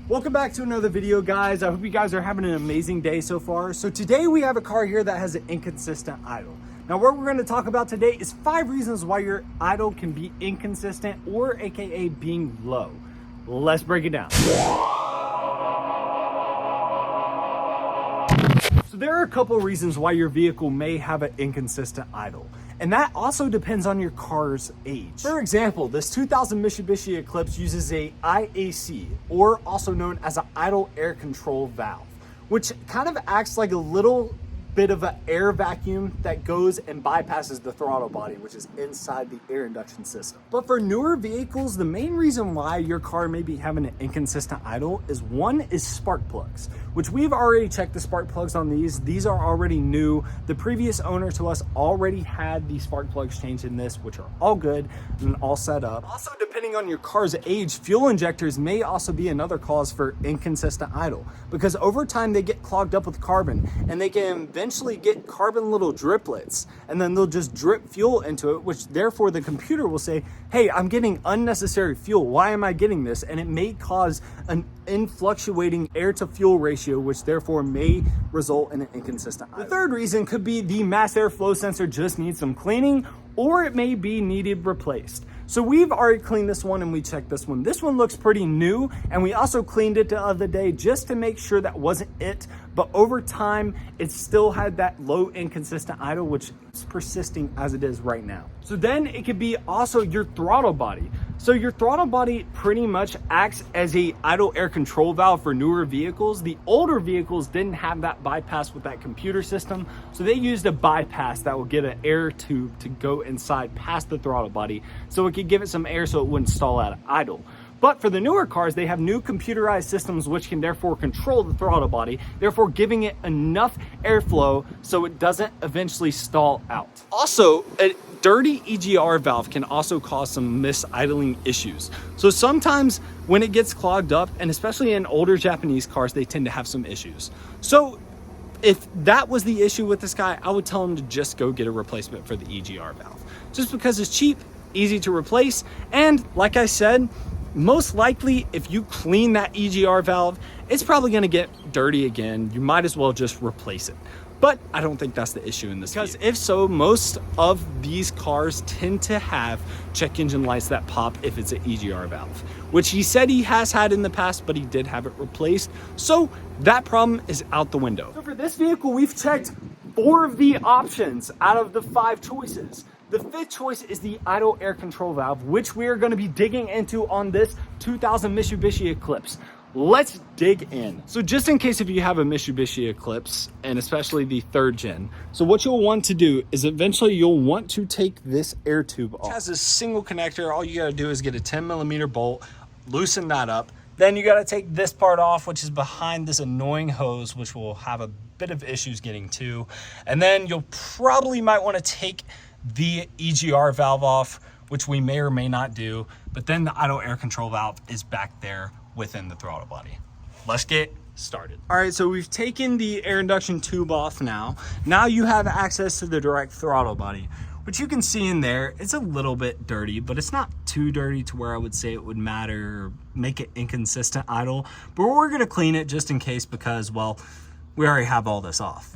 Welcome back to another video, guys. I hope you guys are having an amazing day so far. So today we have a car here that has an inconsistent idle. Now what we're going to talk about today is 5 reasons why your idle can be inconsistent, or AKA being low. Let's break it down. So there are a couple reasons why your vehicle may have an inconsistent idle, and that also depends on your car's age. For example, this 2000 Mitsubishi Eclipse uses a IAC, or also known as an idle air control valve, which kind of acts like a little bit of an air vacuum that goes and bypasses the throttle body, which is inside the air induction system. But for newer vehicles, the main reason why your car may be having an inconsistent idle is one is spark plugs, which we've already checked the spark plugs on these. These are already new. The previous owner to us already had the spark plugs changed in this, which are all good and all set up. Also, depending on your car's age, fuel injectors may also be another cause for inconsistent idle, because over time they get clogged up with carbon, and they can eventually get carbon little driplets, and then they'll just drip fuel into it, which therefore the computer will say, hey, I'm getting unnecessary fuel. Why am I getting this? And it may cause an influctuating air to fuel ratio, which therefore may result in an inconsistent idle. The third reason could be the mass airflow sensor just needs some cleaning, or it may be needed replaced. So we've already cleaned this one and we checked this one. This one looks pretty new, and we also cleaned it the other day just to make sure that wasn't it. But over time, it still had that low inconsistent idle, which is persisting as it is right now. So then it could be also your throttle body. So your throttle body pretty much acts as a idle air control valve for newer vehicles. The older vehicles didn't have that bypass with that computer system, so they used a bypass that will get an air tube to go inside past the throttle body, so it could give it some air so it wouldn't stall out of idle. But for the newer cars, they have new computerized systems which can therefore control the throttle body, therefore giving it enough airflow so it doesn't eventually stall out. Also, a dirty EGR valve can also cause some misidling issues. So sometimes when it gets clogged up, and especially in older Japanese cars, they tend to have some issues. So if that was the issue with this guy, I would tell him to just go get a replacement for the EGR valve, just because it's cheap, easy to replace, and like I said, most likely if you clean that EGR valve, it's probably going to get dirty again. You might as well just replace it. But I don't think that's the issue in this, because if so, most of these cars tend to have check engine lights that pop if it's an EGR valve, which he said he has had in the past, but he did have it replaced. So that problem is out the window. So for this vehicle, we've checked 4 of the options out of the 5 choices. The 5th choice is the idle air control valve, which we are going to be digging into on this 2000 Mitsubishi Eclipse. Let's dig in. So just in case if you have a Mitsubishi Eclipse, and especially the 3rd gen, so what you'll want to do is eventually you'll want to take this air tube off. It has a single connector. All you got to do is get a 10mm bolt, loosen that up. Then you got to take this part off, which is behind this annoying hose, which will have a bit of issues getting to. And then you'll probably might want to take the EGR valve off, which we may or may not do, but then the idle air control valve is back there within the throttle body. Let's get started. All right, so we've taken the air induction tube off now. Now you have access to the direct throttle body, which you can see in there. It's a little bit dirty, but it's not too dirty to where I would say it would matter, make it inconsistent idle. But we're gonna clean it just in case, because, well, we already have all this off.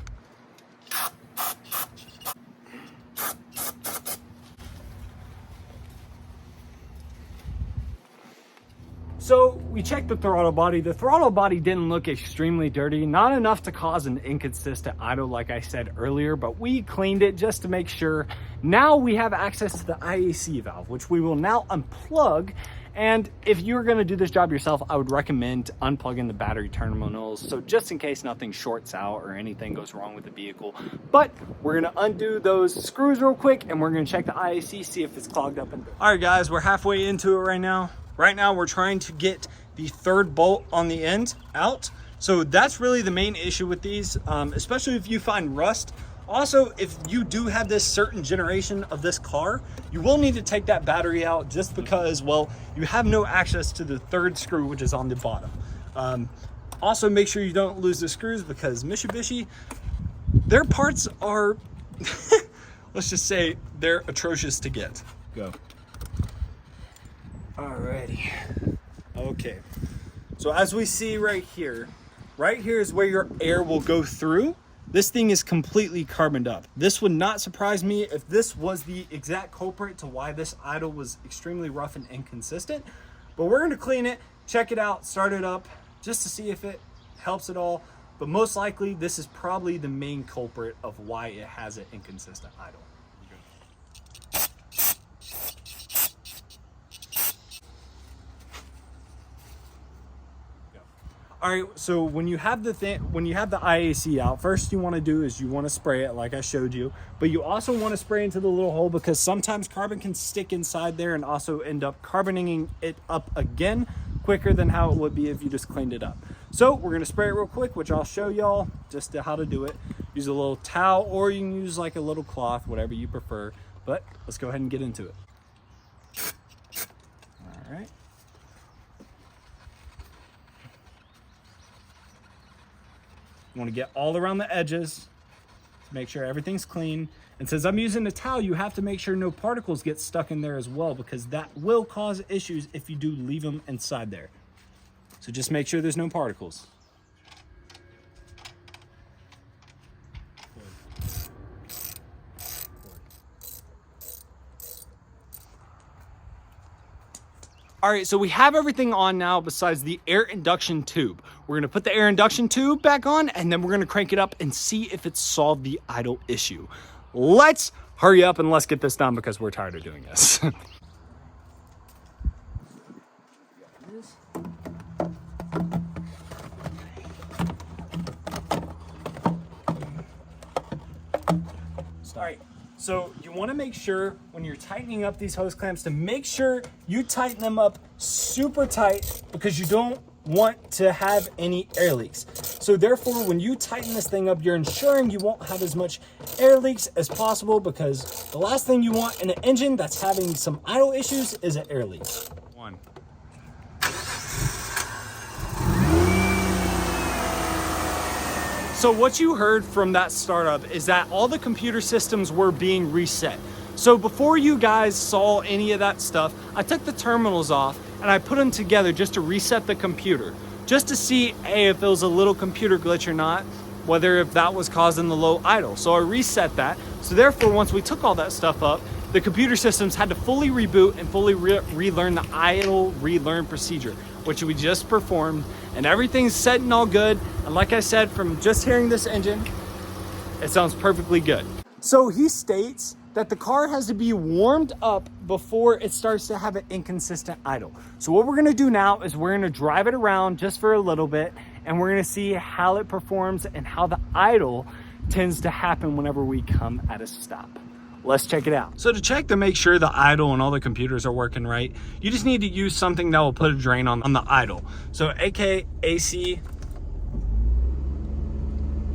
So we checked the throttle body. The throttle body didn't look extremely dirty, not enough to cause an inconsistent idle like I said earlier, but we cleaned it just to make sure. Now we have access to the IAC valve, which we will now unplug. And if you're gonna do this job yourself, I would recommend unplugging the battery terminals, so just in case nothing shorts out or anything goes wrong with the vehicle. But we're gonna undo those screws real quick, and we're gonna check the IAC, see if it's clogged up. All right guys, we're halfway into it right now. Right now we're trying to get the 3rd bolt on the end out. So that's really the main issue with these, especially if you find rust. Also, if you do have this certain generation of this car, you will need to take that battery out, just because, well, you have no access to the 3rd screw, which is on the bottom. Also, make sure you don't lose the screws, because Mitsubishi, their parts are, let's just say, they're atrocious to get. Go. Alrighty. Okay. So as we see right here is where your air will go through. This thing is completely carboned up. This would not surprise me if this was the exact culprit to why this idle was extremely rough and inconsistent. But we're gonna clean it, check it out, start it up, just to see if it helps at all. But most likely, this is probably the main culprit of why it has an inconsistent idle. All right, so when you have the IAC out, first you want to do is you want to spray it like I showed you, but you also want to spray into the little hole because sometimes carbon can stick inside there and also end up carboning it up again quicker than how it would be if you just cleaned it up. So we're going to spray it real quick, which I'll show y'all just how to do it. Use a little towel or you can use like a little cloth, whatever you prefer, but let's go ahead and get into it. All right. You want to get all around the edges to make sure everything's clean. And since I'm using a towel, you have to make sure no particles get stuck in there as well, because that will cause issues if you do leave them inside there. So just make sure there's no particles. All right, so we have everything on now besides the air induction tube. We're gonna put the air induction tube back on and then we're gonna crank it up and see if it's solved the idle issue. Let's hurry up and let's get this done because we're tired of doing this. All right. So you want to make sure when you're tightening up these hose clamps to make sure you tighten them up super tight because you don't want to have any air leaks. So therefore, when you tighten this thing up, you're ensuring you won't have as much air leaks as possible because the last thing you want in an engine that's having some idle issues is an air leak. One. So what you heard from that startup is that all the computer systems were being reset. So before you guys saw any of that stuff, I took the terminals off and I put them together just to reset the computer, just to see if it was a little computer glitch or not, whether if that was causing the low idle. So I reset that. So therefore, once we took all that stuff up, the computer systems had to fully reboot and fully relearn the idle relearn procedure, which we just performed, and everything's set and all good. And like I said, from just hearing this engine, it sounds perfectly good. So he states that the car has to be warmed up before it starts to have an inconsistent idle. So what we're gonna do now is we're gonna drive it around just for a little bit, and we're gonna see how it performs and how the idle tends to happen whenever we come at a stop. Let's check it out. So to check to make sure the idle and all the computers are working right, you just need to use something that will put a drain on the idle. So aka AC.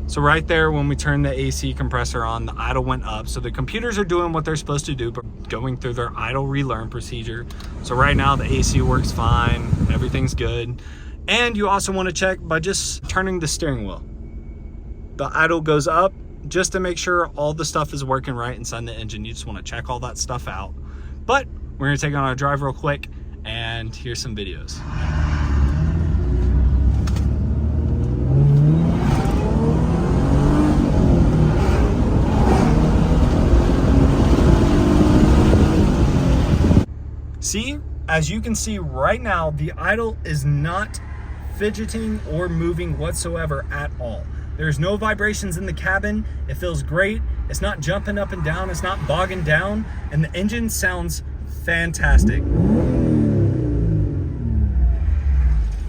So right there, when we turn the AC compressor on, the idle went up. So the computers are doing what they're supposed to do, but going through their idle relearn procedure. So right now the AC works fine, everything's good. And you also want to check by just turning the steering wheel. The idle goes up, just to make sure all the stuff is working right inside the engine. You just want to check all that stuff out. But we're gonna take on our drive real quick and here's some videos. See, as you can see right now, the idle is not fidgeting or moving whatsoever at all. There's no vibrations in the cabin. It feels great. It's not jumping up and down. It's not bogging down. And the engine sounds fantastic.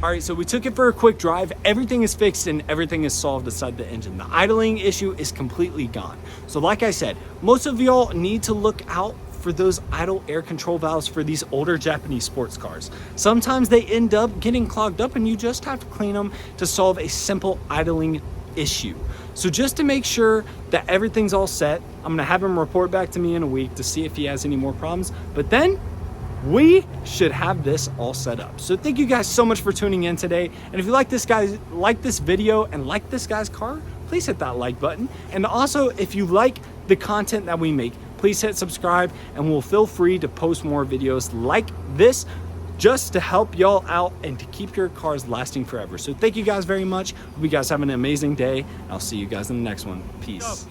All right, so we took it for a quick drive. Everything is fixed and everything is solved inside the engine. The idling issue is completely gone. So like I said, most of y'all need to look out for those idle air control valves for these older Japanese sports cars. Sometimes they end up getting clogged up and you just have to clean them to solve a simple idling issue. So just to make sure that everything's all set, I'm gonna have him report back to me in a week to see if he has any more problems, but then we should have this all set up. So thank you guys so much for tuning in today. And if you like this video and like this guy's car, please hit that like button. And also, if you like the content that we make, please hit subscribe and we'll feel free to post more videos like this just to help y'all out and to keep your cars lasting forever. So thank you guys very much. Hope you guys have an amazing day. I'll see you guys in the next one. Peace.